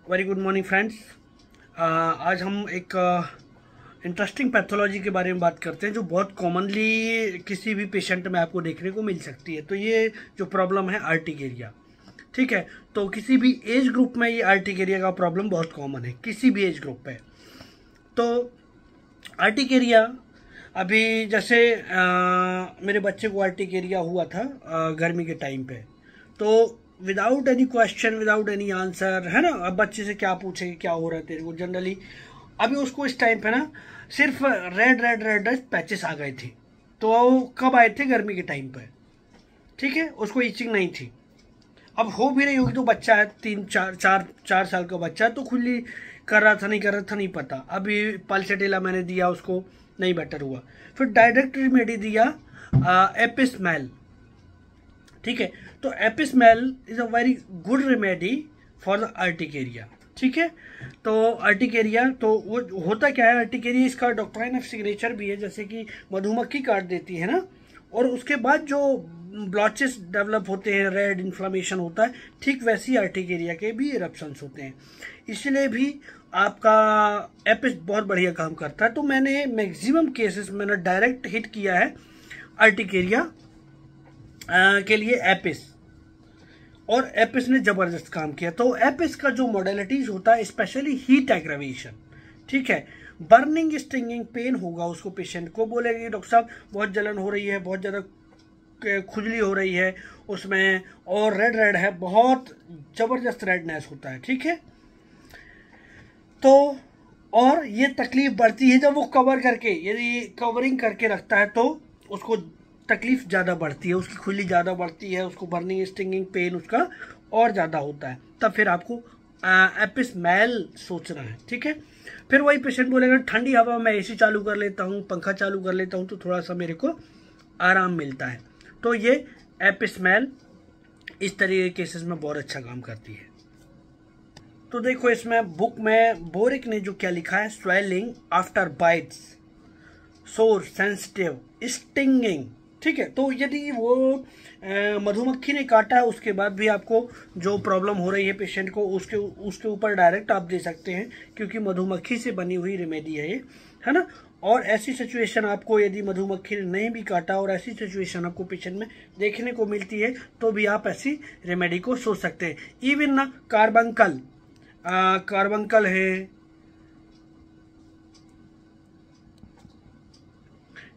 Very good morning friends. आज हम एक इंटरेस्टिंग पैथोलॉजी के बारे में बात करते हैं जो बहुत कॉमनली किसी भी पेशेंट में आपको देखने को मिल सकती है। तो ये जो प्रॉब्लम है आर्टिकेरिया, ठीक है। तो किसी भी एज ग्रुप में ये आर्टिकेरिया का प्रॉब्लम बहुत कॉमन है, किसी भी एज ग्रुप पे। तो आर्टिकेरिया अभी जैसे मेरे बच्चे को आर्टिकेरिया हुआ था गर्मी के टाइम पे, तो without any question, without any answer, है ना। अब बच्चे से क्या पूछेंगे क्या हो रहा है तेरे को, जनरली अभी उसको इस टाइम पे ना सिर्फ red red red red patches आ गए थे। तो कब आए थे? गर्मी के टाइम पे, ठीक है। उसको इचिंग नहीं थी। अब हो भी रही होगी, तो बच्चा है 3-4 साल का बच्चा, तो खुली कर रहा था नहीं कर रहा था नहीं पता। अभी पल्सेटिला मैंने दिया उसको, नहीं बेटर हुआ। फिर डायरेक्ट रेमेडी दिया एपिसमेल, ठीक है। तो apis mel is a very good remedy for the urticaria, ठीक है। तो आर्टिकेरिया तो वो होता क्या है, आर्टिकेरिया इसका डॉक्ट्राइन ऑफ सिग्नेचर भी है, जैसे कि मधुमक्खी काट देती है ना, और उसके बाद जो ब्लॉचेस डेवलप होते हैं, रेड इन्फ्लामेशन होता है, ठीक वैसी आर्टिकेरिया के भी इरप्शंस होते हैं। इसलिए भी आपका एपिस बहुत बढ़िया काम करता है। तो मैंने मैक्सिमम केसेस मैंने डायरेक्ट हिट किया है आर्टिकेरिया के लिए एपिस, और एपिस ने जबरदस्त काम किया। तो एपिस का जो मॉडलिटीज होता है, स्पेशली हीट एग्रावेशन, ठीक है। बर्निंग स्टिंगिंग पेन होगा उसको, पेशेंट को बोलेंगे डॉक्टर साहब बहुत जलन हो रही है, बहुत ज़्यादा खुजली हो रही है उसमें, और रेड रेड है, बहुत ज़बरदस्त रेडनेस होता है, ठीक है। तो और ये तकलीफ बढ़ती है जब वो कवर करके, यदि कवरिंग करके रखता है तो उसको तकलीफ ज़्यादा बढ़ती है, उसकी खुजली ज़्यादा बढ़ती है, उसको बर्निंग स्टिंगिंग पेन उसका और ज़्यादा होता है। तब फिर आपको एपिसमेल सोचना है, ठीक है। फिर वही पेशेंट बोलेगा ठंडी हवा में एसी चालू कर लेता हूँ, पंखा चालू कर लेता हूँ, तो थोड़ा सा मेरे को आराम मिलता है। तो ये एपिसमेल इस तरह के केसेस में बहुत अच्छा काम करती है। तो देखो इसमें बुक में बोरिक ने जो क्या लिखा है, स्वेलिंग आफ्टर बाइट्स, सोर, सेंसिटिव, स्टिंगिंग, ठीक है। तो यदि वो मधुमक्खी ने काटा है उसके बाद भी आपको जो प्रॉब्लम हो रही है पेशेंट को, उसके ऊपर डायरेक्ट आप दे सकते हैं, क्योंकि मधुमक्खी से बनी हुई रेमेडी है ये, है ना। और ऐसी सिचुएशन आपको, यदि मधुमक्खी ने नहीं भी काटा और ऐसी सिचुएशन आपको पेशेंट में देखने को मिलती है, तो भी आप ऐसी रेमेडी को सोच सकते हैं। इवन ना कार्बंकल है,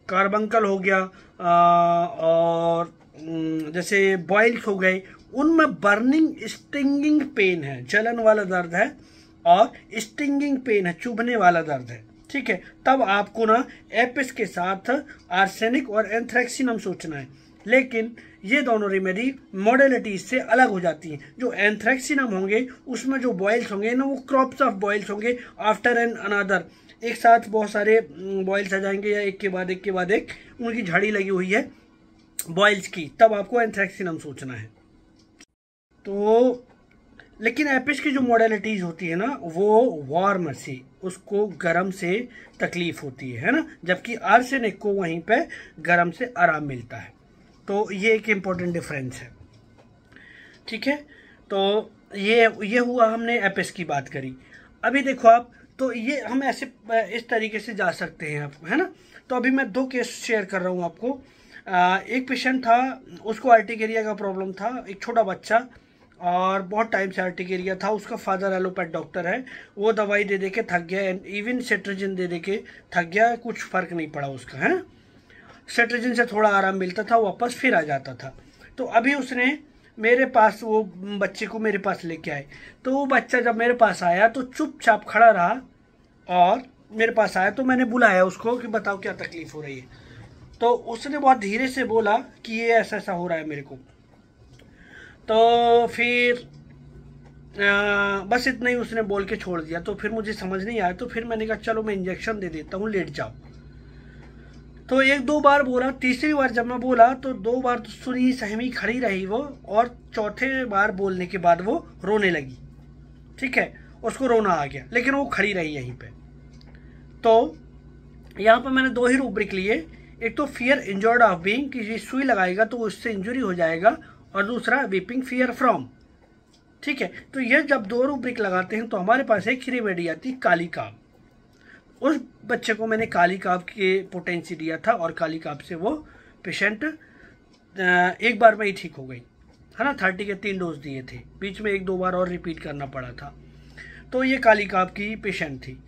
कार्बंकल हो गया, और जैसे बॉइल्स हो गए, उनमें बर्निंग स्टिंगिंग पेन है, जलन वाला दर्द है, और स्टिंगिंग पेन है, चुभने वाला दर्द है, ठीक है। तब आपको ना एपिस के साथ आर्सेनिक और एंथ्रेक्सिनम सोचना है। लेकिन ये दोनों रेमेडी मॉडलिटीज से अलग हो जाती हैं। जो एंथ्रेक्सिनम होंगे उसमें जो बॉइल्स होंगे ना, वो क्रॉप्स ऑफ बॉइल्स होंगे, आफ्टर एंड अनदर, एक साथ बहुत सारे बॉइल्स आ जाएंगे, या एक के बाद एक उनकी झाड़ी लगी हुई है बॉइल्स की, तब आपको एंथ्रेक्सिनम सोचना है। तो लेकिन एपिस की जो मॉडलिटीज होती है ना, वो वार्म से, उसको गर्म से तकलीफ होती है ना, जबकि आर्सेनिक को वहीं पे गर्म से आराम मिलता है। तो ये एक इम्पोर्टेंट डिफरेंस है, ठीक है। तो ये हुआ, हमने एपिस की बात करी। अभी देखो आप, तो ये हम ऐसे इस तरीके से जा सकते हैं आप, है ना। तो अभी मैं 2 केस शेयर कर रहा हूँ आपको। एक पेशेंट था, उसको आर्टिकेरिया का प्रॉब्लम था, एक छोटा बच्चा, और बहुत टाइम से आर्टिकेरिया था। उसका फादर एलोपैथ डॉक्टर है, वो दवाई दे दे के थक गया, एंड इवन सेट्रिजिन दे दे के थक गया, कुछ फ़र्क नहीं पड़ा उसका, है ना। सेट्रिजिन से थोड़ा आराम मिलता था, वापस फिर आ जाता था। तो अभी उसने मेरे पास, वो बच्चे को मेरे पास लेके आए। तो वो बच्चा जब मेरे पास आया तो चुपचाप खड़ा रहा, और मेरे पास आया तो मैंने बुलाया उसको कि बताओ क्या तकलीफ हो रही है। तो उसने बहुत धीरे से बोला कि ये ऐसा ऐसा हो रहा है मेरे को। तो फिर बस इतना ही उसने बोल के छोड़ दिया। तो फिर मुझे समझ नहीं आया, तो फिर मैंने कहा चलो मैं इंजेक्शन दे देता हूँ, लेट जाओ। तो 1-2 बार बोला, तीसरी बार जब मैं बोला तो 2 बार तो सुनी सहमी खड़ी रही वो, और चौथे बार बोलने के बाद वो रोने लगी, ठीक है। उसको रोना आ गया, लेकिन वो खड़ी रही यहीं पे। तो यहाँ पर मैंने 2 ही रूब्रिक लिए, एक तो फियर इंजर्ड ऑफ बीइंग, कि सुई लगाएगा तो उससे इंजरी हो जाएगा, और दूसरा वीपिंग फियर फ्रॉम, ठीक है, तो ये जब 2 रूब्रिक लगाते हैं तो हमारे पास एक रेमेडी आती है काली काब। उस बच्चे को मैंने काली काब के पोटेंसी दिया था और काली काब से वो पेशेंट एक बार में ही ठीक हो गई, है ना। 30 के 3 डोज दिए थे, बीच में 1-2 बार और रिपीट करना पड़ा था। तो ये काली काब की पेशेंट थी।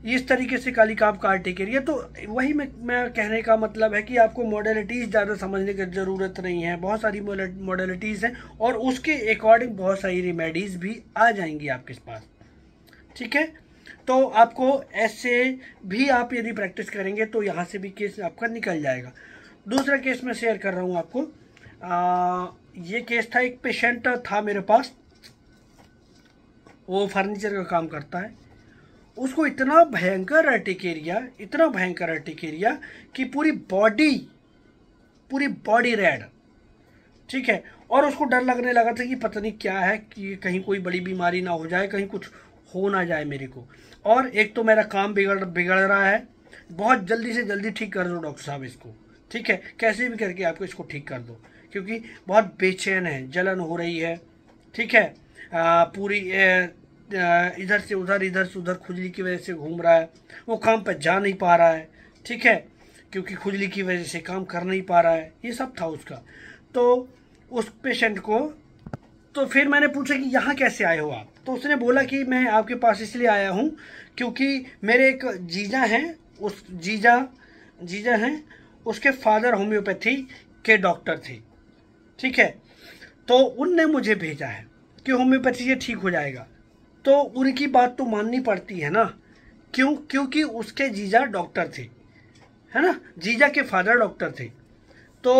इस तरीके से काली काब का आर्टिकेरिया। तो वही मैं कहने का मतलब है कि आपको मॉडलिटीज़ ज़्यादा समझने की ज़रूरत नहीं है, बहुत सारी मॉडलिटीज़ हैं और उसके अकॉर्डिंग बहुत सारी रेमेडीज़ भी आ जाएंगी आपके पास, ठीक है। तो आपको ऐसे भी आप यदि प्रैक्टिस करेंगे तो यहाँ से भी केस आपका निकल जाएगा। दूसरा केस मैं शेयर कर रहा हूँ आपको। ये केस था, एक पेशेंट था मेरे पास, वो फर्नीचर का काम करता है। उसको इतना भयंकर अर्टिकेरिया कि पूरी बॉडी रेड, ठीक है। और उसको डर लगने लगा था कि पता नहीं क्या है, कि कहीं कोई बड़ी बीमारी ना हो जाए, कहीं कुछ हो ना जाए मेरे को। और एक तो मेरा काम बिगड़ रहा है, बहुत जल्दी से जल्दी ठीक कर दो डॉक्टर साहब इसको, ठीक है, कैसे भी करके आपको इसको ठीक कर दो, क्योंकि बहुत बेचैन है, जलन हो रही है, ठीक है। पूरी इधर से उधर खुजली की वजह से घूम रहा है, वो काम पर जा नहीं पा रहा है, ठीक है, क्योंकि खुजली की वजह से काम कर नहीं पा रहा है। ये सब था उसका। तो उस पेशेंट को, तो फिर मैंने पूछा कि यहाँ कैसे आए हो आप। तो उसने बोला कि मैं आपके पास इसलिए आया हूँ क्योंकि मेरे एक जीजा हैं, उस जीजा हैं, उसके फादर होम्योपैथी के डॉक्टर थे, ठीक है। तो उनने मुझे भेजा है कि होम्योपैथी से ठीक हो जाएगा। तो उनकी बात तो माननी पड़ती है ना, क्योंकि उसके जीजा डॉक्टर थे, है ना, जीजा के फादर डॉक्टर थे। तो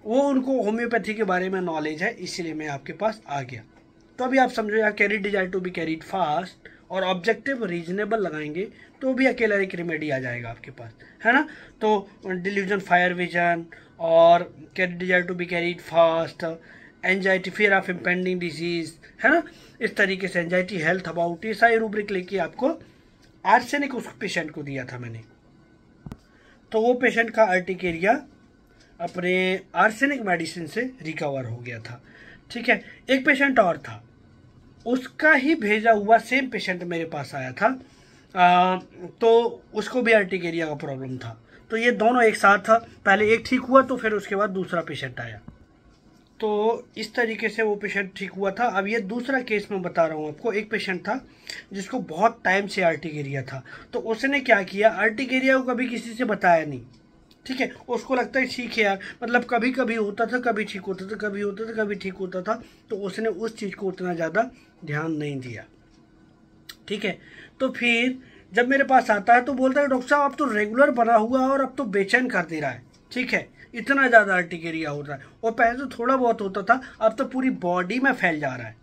वो उनको होम्योपैथी के बारे में नॉलेज है, इसीलिए मैं आपके पास आ गया। तो अभी आप समझो, यहाँ carried desire to be carried fast और ऑब्जेक्टिव रीजनेबल लगाएंगे तो भी अकेला एक रेमेडी आ जाएगा आपके पास, है ना। तो डिल्यूजन फायर विजन और carried desire to be carried fast, anxiety, fear of impending disease, है ना, इस तरीके से एंजाइटी, हेल्थ अबाउट, ये सारी रूब्रिक लेके आपको आर्सेनिक उस पेशेंट को दिया था मैंने। तो वो पेशेंट का अर्टिकेरिया अपने आर्सेनिक मेडिसिन से रिकवर हो गया था, ठीक है। एक पेशेंट और था, उसका ही भेजा हुआ सेम पेशेंट मेरे पास आया था। तो उसको भी अर्टिकेरिया का प्रॉब्लम था। तो ये दोनों एक साथ था, पहले एक ठीक हुआ तो फिर उसके बाद दूसरा पेशेंट आया। तो इस तरीके से वो पेशेंट ठीक हुआ था। अब ये दूसरा केस मैं बता रहा हूँ आपको। एक पेशेंट था जिसको बहुत टाइम से अर्टिकेरिया था। तो उसने क्या किया, अर्टिकेरिया को कभी किसी से बताया नहीं, ठीक है। उसको लगता है ठीक है यार, मतलब कभी कभी होता था, कभी ठीक होता था, कभी होता था, कभी ठीक होता था। तो उसने उस चीज़ को उतना ज़्यादा ध्यान नहीं दिया, ठीक है। तो फिर जब मेरे पास आता है तो बोलता है डॉक्टर साहब अब तो रेगुलर बना हुआ है और अब तो बेचैन कर दे रहा है, ठीक है, इतना ज़्यादा अर्टिकेरिया हो रहा है। और पहले तो थोड़ा बहुत होता था, अब तो पूरी बॉडी में फैल जा रहा है,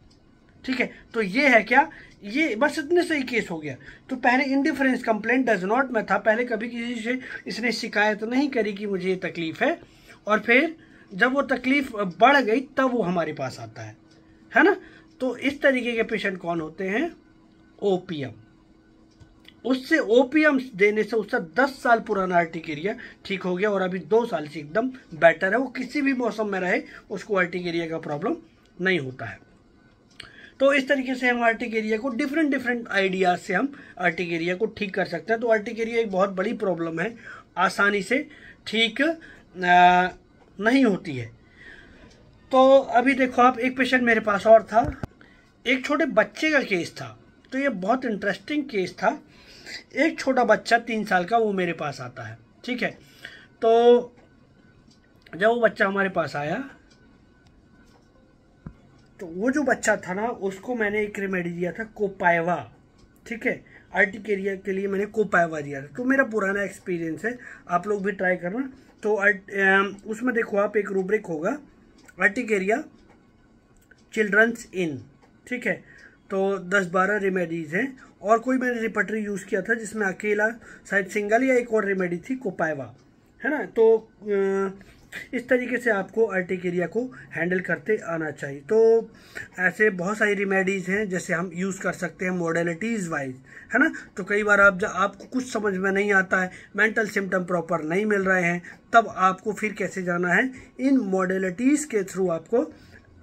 ठीक है। तो ये है क्या, ये बस इतने से ही केस हो गया। तो पहले इंडिफरेंस कंप्लेंट डज नॉट में था, पहले कभी किसी से इसने शिकायत नहीं करी कि मुझे ये तकलीफ है। और फिर जब वो तकलीफ बढ़ गई तब वो हमारे पास आता है ना। तो इस तरीके के पेशेंट कौन होते हैं, ओपीएम। उससे ओपीएम देने से उसका 10 साल पुराना अर्टिकेरिया ठीक हो गया और अभी 2 साल से एकदम बेटर है। वो किसी भी मौसम में रहे उसको अर्टिकेरिया का प्रॉब्लम नहीं होता है। तो इस तरीके से हम अर्टिकेरिया को डिफरेंट आइडियाज से हम अर्टिकेरिया को ठीक कर सकते हैं। तो अर्टिकेरिया एक बहुत बड़ी प्रॉब्लम है, आसानी से ठीक नहीं होती है। तो अभी देखो आप, एक पेशेंट मेरे पास और था, एक छोटे बच्चे का केस था। तो ये बहुत इंटरेस्टिंग केस था। एक छोटा बच्चा 3 साल का, वो मेरे पास आता है, ठीक है। तो जब वो बच्चा हमारे पास आया तो वो जो बच्चा था ना, उसको मैंने एक रेमेडी दिया था, कोपायवा, ठीक है। अर्टिकेरिया के लिए मैंने कोपायवा दिया था। तो मेरा पुराना एक्सपीरियंस है, आप लोग भी ट्राई करना। तो उसमें देखो आप, एक रूब्रिक होगा अर्टिकेरिया चिल्ड्रंस इन, ठीक है। तो 10-12 रेमेडीज़ हैं और कोई मैंने रिपटरी यूज़ किया था जिसमें अकेला शायद सिंगल या एक और रेमेडी थी, कोपायवा, है ना। तो इस तरीके से आपको अर्टिकेरिया को हैंडल करते आना चाहिए। तो ऐसे बहुत सारी रेमेडीज़ हैं जैसे हम यूज़ कर सकते हैं मॉडलिटीज़ वाइज, है ना। तो कई बार आपको कुछ समझ में नहीं आता है, मेंटल सिम्टम प्रॉपर नहीं मिल रहे हैं, तब आपको फिर कैसे जाना है, इन मॉडलिटीज़ के थ्रू आपको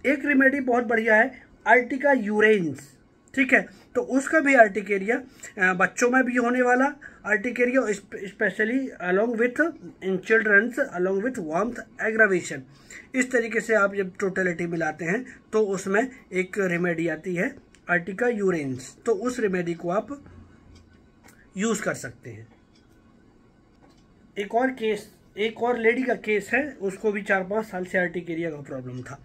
एक रेमेडी बहुत बढ़िया है, अर्टिका यूरेंस, ठीक है। तो उसका भी अर्टिकेरिया बच्चों में भी होने वाला urticaria, specially along with in childrens along with warmth aggravation. इस तरीके से आप जब टोटलिटी मिलाते हैं तो उसमें एक रेमेडी आती है अर्टिका यूरेंस, तो उस रेमेडी को आप यूज़ कर सकते हैं। एक और लेडी का केस है, उसको भी 4-5 साल से अर्टिकेरिया का प्रॉब्लम था।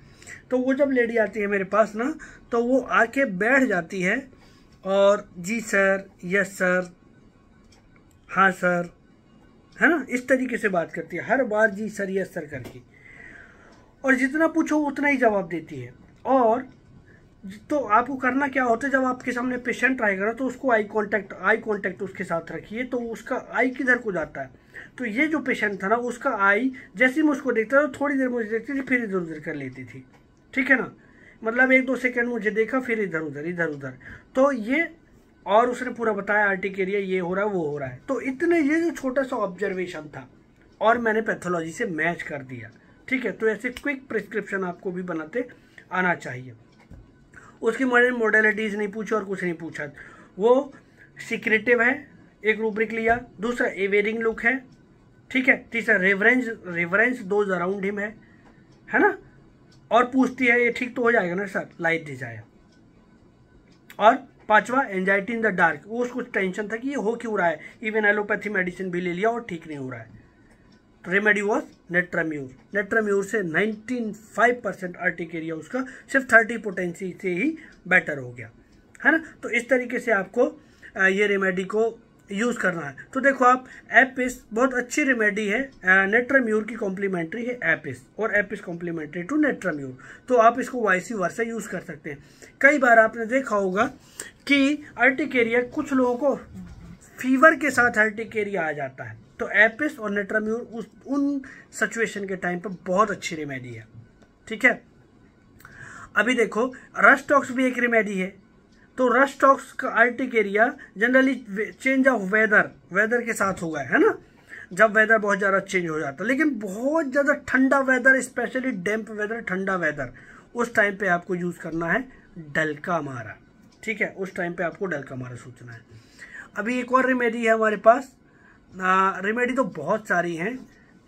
तो वो जब लेडी आती है मेरे पास ना, तो वो आके बैठ जाती है और जी सर, यस सर, हाँ सर, है ना, इस तरीके से बात करती है हर बार, जी सर यस सर करके, और जितना पूछो उतना ही जवाब देती है। और तो आपको करना क्या होता है, जब आपके सामने पेशेंट आएगा ना तो उसको आई कांटेक्ट उसके साथ रखिए, तो उसका आई किधर को जाता है। तो ये जो पेशेंट था ना, उसका आई जैसे ही मुझको देखता था, थोड़ी देर मुझे देखती थी, फिर इधर उधर कर लेती थी, ठीक है ना, मतलब 1-2 सेकंड मुझे देखा, फिर इधर उधर। तो ये, और उसने पूरा बताया अर्टिकेरिया ये हो रहा है, वो हो रहा है। तो इतने, ये जो छोटा सा ऑब्जर्वेशन था और मैंने पैथोलॉजी से मैच कर दिया, ठीक है। तो ऐसे क्विक प्रिस्क्रिप्शन आपको भी बनाते आना चाहिए। उसकी मोडेलिटीज नहीं पूछी और कुछ नहीं पूछा, वो सिक्रेटिव है, एक रूब्रिक लिया, दूसरा एवेरिंग लुक है, ठीक है, तीसरा रेवरेंस दोज अराउंड हिम है ना, और पूछती है ये ठीक तो हो जाएगा ना सर, लाइट डिजायर। और 5वां एंजाइटी इन द डार्क, वो उसको टेंशन था कि ये हो क्यों रहा है, इवन एलोपैथी मेडिसिन भी ले लिया और ठीक नहीं हो रहा है। तो रेमेडी वॉज नेट्राम्यूर से 95% अर्टिकेरिया उसका सिर्फ 30 पोटेंसी से ही बेटर हो गया, है ना। तो इस तरीके से आपको ये रेमेडी को यूज़ करना है। तो देखो आप, एपिस बहुत अच्छी रेमेडी है, नेट्राम्यूर की कॉम्प्लीमेंट्री है एपिस, और एपिस कॉम्प्लीमेंट्री टू नेट्राम्यूर। तो आप इसको वाइस वर्सा यूज़ कर सकते हैं। कई बार आपने देखा होगा कि अर्टिकेरिया, कुछ लोगों को फीवर के साथ अर्टिकेरिया आ जाता है, तो एपिस और नेट्राम्यूर उन सिचुएशन के टाइम पर बहुत अच्छी रेमेडी है, ठीक है। अभी देखो, रस्टॉक्स भी एक रेमेडी है। तो रस्टॉक्स का urticaria generally change of weather के साथ हुआ है ना, जब वेदर बहुत ज़्यादा चेंज हो जाता है। लेकिन बहुत ज़्यादा ठंडा वेदर, स्पेशली डैम्प वेदर, ठंडा वेदर, उस टाइम पे आपको यूज़ करना है डलका मारा, ठीक है, उस टाइम पे आपको डलका मारा सोचना है। अभी एक और रेमेडी है हमारे पास, रेमेडी तो बहुत सारी हैं,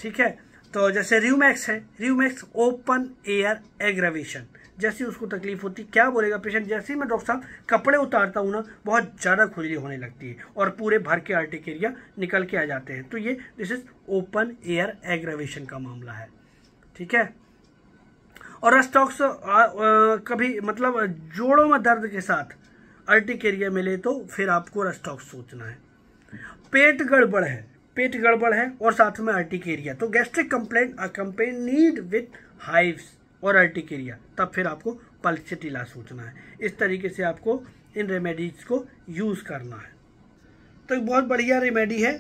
ठीक है। तो जैसे र्यूमैक्स है, र्यूमैक्स ओपन एयर एग्रावेशन, जैसी उसको तकलीफ होती, क्या बोलेगा पेशेंट, जैसे ही मैं डॉक्टर साहब कपड़े उतारता हूँ ना, बहुत ज़्यादा खुजली होने लगती है और पूरे भर के अर्टिकेरिया निकल के आ जाते हैं। तो ये this is open air aggravation का मामला है, ठीक है। और रस्टॉक्स कभी मतलब जोड़ों में दर्द के साथ अर्टिकेरिया मिले तो फिर आपको रस्टॉक्स सोचना है। पेट गड़बड़ है और साथ में अर्टिकेरिया, तो गैस्ट्रिक कंप्लेंट अकम्पेनीड विथ हाइव्स और अर्टिकेरिया, तब फिर आपको पल्सिट इलाज सोचना है। इस तरीके से आपको इन रेमेडीज को यूज़ करना है। तो एक बहुत बढ़िया रेमेडी है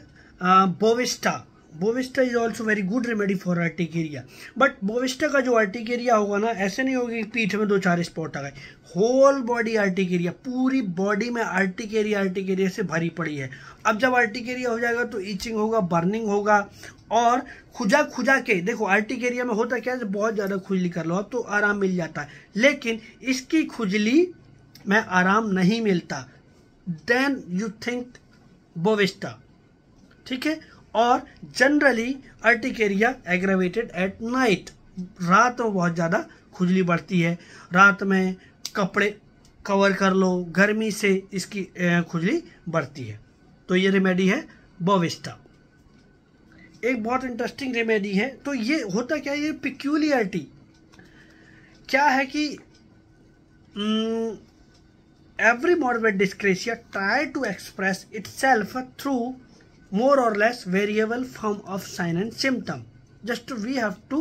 Bovista is also very good remedy for urticaria. But Bovista का जो अर्टिकेरिया होगा ना, ऐसे नहीं होगा कि पीठ में 2-4 स्पॉट आ गए, होल बॉडी अर्टिकेरिया, पूरी बॉडी में अर्टिकेरिया से भरी पड़ी है। अब जब अर्टिकेरिया हो जाएगा तो ईचिंग होगा, बर्निंग होगा, और खुजा के देखो, अर्टिकेरिया में होता क्या है, बहुत ज़्यादा खुजली कर लो अब तो आराम मिल जाता है, लेकिन इसकी खुजली में आराम नहीं मिलता। देन यू थिंक बोविस्टा, ठीक है। और generally urticaria aggravated at night, रात में बहुत ज़्यादा खुजली बढ़ती है, रात में कपड़े कवर कर लो, गर्मी से इसकी खुजली बढ़ती है। तो ये रेमेडी है बोविस्टा। एक बहुत इंटरेस्टिंग रेमेडी है। तो ये होता क्या है, ये पिक्यूलियरिटी क्या है कि every morbid dyscrasia try to express itself through more or less variable form of sign and symptom, just we have to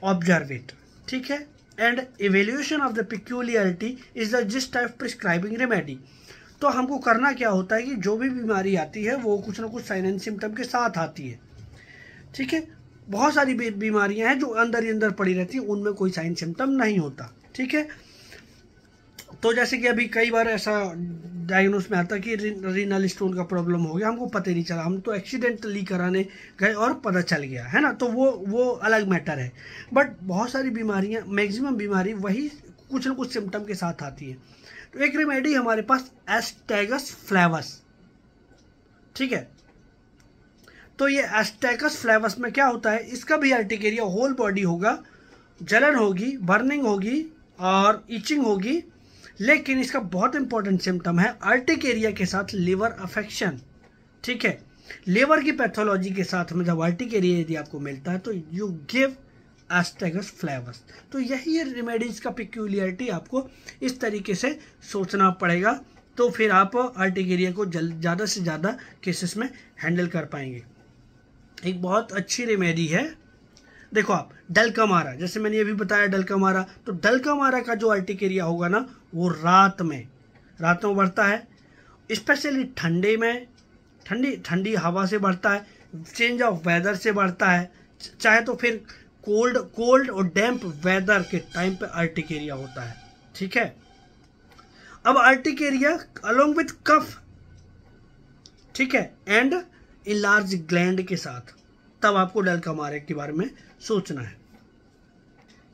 observe it, ठीक है। and evaluation of the peculiarity is the gist of prescribing remedy। तो हमको करना क्या होता है कि जो भी बीमारी आती है वो कुछ ना कुछ साइन एंड सिम्टम के साथ आती है, ठीक है। बहुत सारी बीमारियां हैं जो अंदर ही अंदर पड़ी रहती है, उनमें कोई साइन सिम्टम नहीं होता, ठीक है। तो जैसे कि अभी कई बार ऐसा डायग्नोस में आता है कि रीनल स्टोन का प्रॉब्लम हो गया, हमको पता ही नहीं चला, हम तो एक्सीडेंटली कराने गए और पता चल गया, है ना, तो वो अलग मैटर है। बट बहुत सारी बीमारियां, मैक्सिमम बीमारी वही कुछ ना कुछ सिम्टम के साथ आती है। तो एक रेमेडी हमारे पास एस्टैगस फ्लेवस, ठीक है। तो ये एस्टैगस फ्लेवस में क्या होता है, इसका भी अर्टिकेरिया होल बॉडी होगा, जलन होगी, बर्निंग होगी और इचिंग होगी, लेकिन इसका बहुत इंपॉर्टेंट सिम्टम है अर्टिकेरिया के साथ लिवर अफेक्शन, ठीक है। लिवर की पैथोलॉजी के साथ में जब अर्टिकेरिया यदि आपको मिलता है तो यू गिव एस्टैगस फ्लेवस। तो यही है रेमेडीज का पिक्यूलियरिटी, आपको इस तरीके से सोचना पड़ेगा, तो फिर आप अर्टिकेरिया को ज़्यादा से ज़्यादा केसेस में हैंडल कर पाएंगे। एक बहुत अच्छी रेमेडी है, देखो आप डलकामारा, जैसे मैंने ये भी बताया डलकामारा, तो डलकामारा का जो अर्टिकेरिया होगा ना वो रात में बढ़ता है, स्पेशली ठंडे में, ठंडी हवा से बढ़ता है, चेंज ऑफ वेदर से बढ़ता है, चाहे तो फिर कोल्ड और डैम्प वेदर के टाइम पे अर्टिकेरिया होता है, ठीक है। अब अर्टिकेरिया अलोंग विथ कफ, ठीक है, एंड इन लार्ज ग्लैंड के साथ, तब आपको डलकामारा के बारे में सोचना है।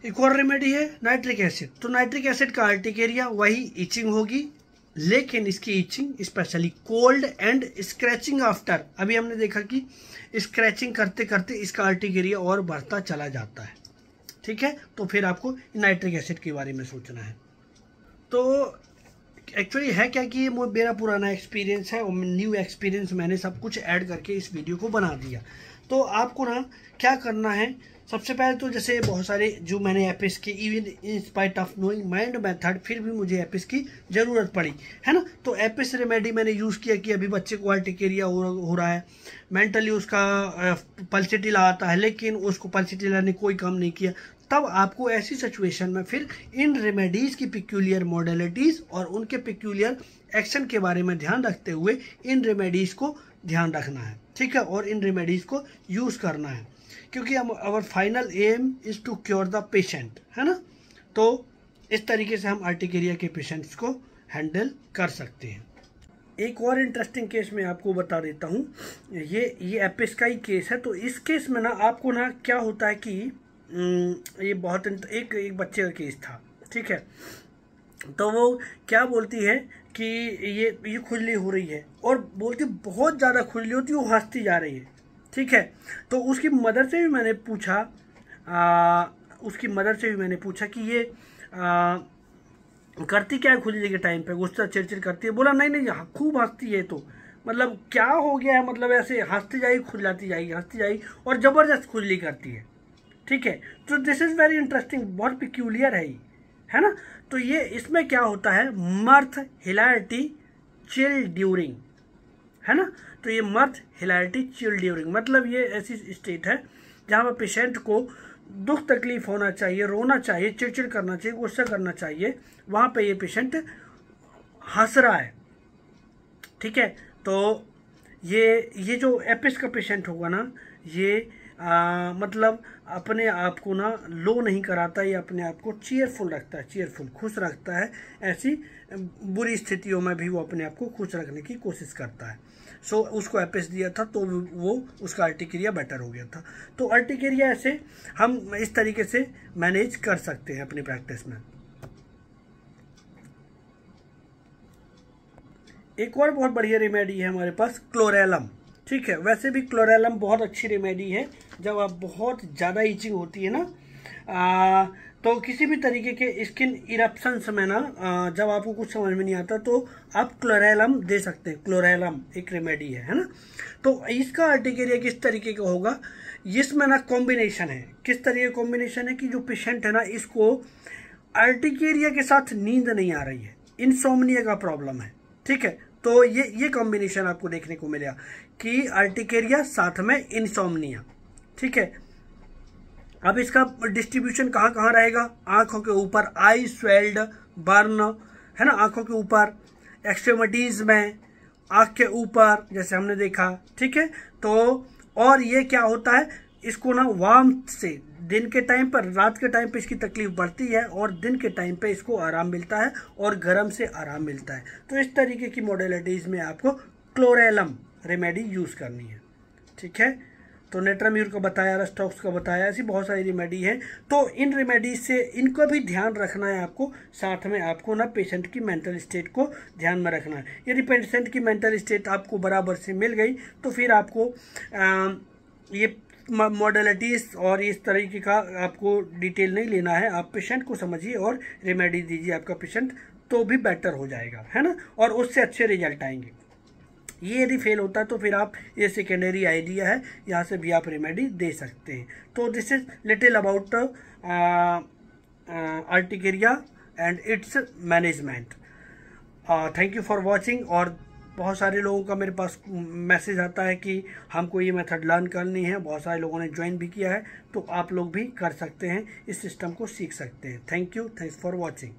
एक और रेमेडी है नाइट्रिक एसिड। तो नाइट्रिक एसिड का अर्टिकेरिया वही इचिंग होगी, लेकिन इसकी itching specially cold and scratching after. अभी हमने देखा कि स्क्रैचिंग करते करते इसका अर्टिकेरिया और बढ़ता चला जाता है, ठीक है। तो फिर आपको नाइट्रिक एसिड के बारे में सोचना है। तो एक्चुअली है क्या कि ये मेरा पुराना एक्सपीरियंस है और न्यू एक्सपीरियंस मैंने सब कुछ ऐड करके इस वीडियो को बना दिया। तो आपको ना क्या करना है, सबसे पहले तो जैसे बहुत सारे जो मैंने एपिस की, even in spite of knowing mind method, फिर भी मुझे एपिस की ज़रूरत पड़ी, है ना। तो एपिस रेमेडी मैंने यूज़ किया कि अभी बच्चे को अर्टिकेरिया हो रहा है, मेंटली उसका पल्सिटिला आता है, लेकिन उसको पल्सिटिला ने कोई काम नहीं किया। तब आपको ऐसी सिचुएशन में फिर इन रेमेडीज़ की पिक्यूलियर मॉडलिटीज़ और उनके पिक्यूलियर एक्शन के बारे में ध्यान रखते हुए इन रेमेडीज़ को ध्यान रखना है, ठीक है, और इन रेमेडीज़ को यूज़ करना है, क्योंकि हम our final aim is to cure the patient, है ना। तो इस तरीके से हम अर्टिकेरिया के पेशेंट्स को हैंडल कर सकते हैं। एक और इंटरेस्टिंग केस मैं आपको बता देता हूँ, ये एपिस का ही केस है। तो इस केस में ना आपको ना क्या होता है कि ये बहुत एक बच्चे का केस था, ठीक है। तो वो क्या बोलती है कि ये खुजली हो रही है, और बोलती बहुत ज़्यादा खुजली होती है, वो हंसती जा रही है, ठीक है। तो उसकी मदर से भी मैंने पूछा कि ये करती क्या है खुजली के टाइम पे, गुस्सा चिड़चिड़ करती है। बोला नहीं खूब हंसती है। तो मतलब क्या हो गया है, मतलब ऐसे हंसती जाएगी, खुजलाती जाएगी, हंसती जाएगी और ज़बरदस्त खुजली करती है, ठीक है। तो दिस इज़ वेरी इंटरेस्टिंग, बहुत पिक्यूलियर है ना। तो ये इसमें क्या होता है, मर्थ हिलारिटी चिल ड्यूरिंग, है ना। तो ये मर्थ हिलारिटी चिल ड्यूरिंग मतलब ये ऐसी स्टेट है जहाँ पर पेशेंट को दुख तकलीफ होना चाहिए, रोना चाहिए, चिड़चिड़ करना चाहिए, गुस्सा करना चाहिए, वहाँ पे ये पेशेंट हंस रहा है, ठीक है। तो ये जो एपिस का पेशेंट होगा ना, ये मतलब अपने आप को ना लो नहीं कराता, ये अपने आप को चीयरफुल रखता है, चीयरफुल खुश रखता है। ऐसी बुरी स्थितियों में भी वो अपने आप को खुश रखने की कोशिश करता है। सो उसको एपिस दिया था तो वो उसका अर्टिकेरिया बेटर हो गया था। तो अर्टिकेरिया ऐसे हम इस तरीके से मैनेज कर सकते हैं अपनी प्रैक्टिस में। एक और बहुत बढ़िया रेमेडी है हमारे पास, क्लोरेलम, ठीक है। वैसे भी क्लोरेलम बहुत अच्छी रेमेडी है जब आप बहुत ज़्यादा ईचिंग होती है ना, तो किसी भी तरीके के स्किन इरप्शंस में ना जब आपको कुछ समझ में नहीं आता तो आप क्लोरेलम दे सकते हैं। क्लोरेलम एक रेमेडी है ना। तो इसका अर्टिकेरिया किस तरीके का होगा, इसमें ना कॉम्बिनेशन है। किस तरीके का कॉम्बिनेशन है कि जो पेशेंट है ना, इसको अर्टिकेरिया के साथ नींद नहीं आ रही है, इंसोम्निया का प्रॉब्लम है, ठीक है। तो ये कॉम्बिनेशन आपको देखने को मिलेगा कि अर्टिकेरिया साथ में इंसोम्निया, ठीक है। अब इसका डिस्ट्रीब्यूशन कहाँ कहाँ रहेगा, आंखों के ऊपर, आई स्वेल्ड बर्न, है ना, आंखों के ऊपर, एक्सट्रीमिटीज में, आंख के ऊपर जैसे हमने देखा, ठीक है। तो और ये क्या होता है, इसको ना वार्मथ से दिन के टाइम पर, रात के टाइम पे इसकी तकलीफ बढ़ती है और दिन के टाइम पे इसको आराम मिलता है और गर्म से आराम मिलता है। तो इस तरीके की मॉडलिटीज़ में आपको क्लोरेलम रेमेडी यूज़ करनी है, ठीक है। तो नेट्राम्यूर का बताया, रस्टॉक्स का बताया, ऐसी बहुत सारी रेमेडी है। तो इन रेमेडीज से इनका भी ध्यान रखना है आपको, साथ में आपको ना पेशेंट की मेंटल स्टेट को ध्यान में रखना है। यदि पेशेंट की मेंटल स्टेट आपको बराबर से मिल गई तो फिर आपको ये मॉडलिटीज और इस तरीके का आपको डिटेल नहीं लेना है। आप पेशेंट को समझिए और रेमेडी दीजिए, आपका पेशेंट तो भी बेटर हो जाएगा, है ना, और उससे अच्छे रिजल्ट आएंगे। ये यदि फेल होता है तो फिर आप, ये सेकेंडरी आइडिया है, यहाँ से भी आप रेमेडी दे सकते हैं। तो this is little about urticaria and it's management. Thank you for watching. और बहुत सारे लोगों का मेरे पास मैसेज आता है कि हमको ये मेथड लर्न करनी है, बहुत सारे लोगों ने ज्वाइन भी किया है, तो आप लोग भी कर सकते हैं, इस सिस्टम को सीख सकते हैं। Thank you, thanks for watching.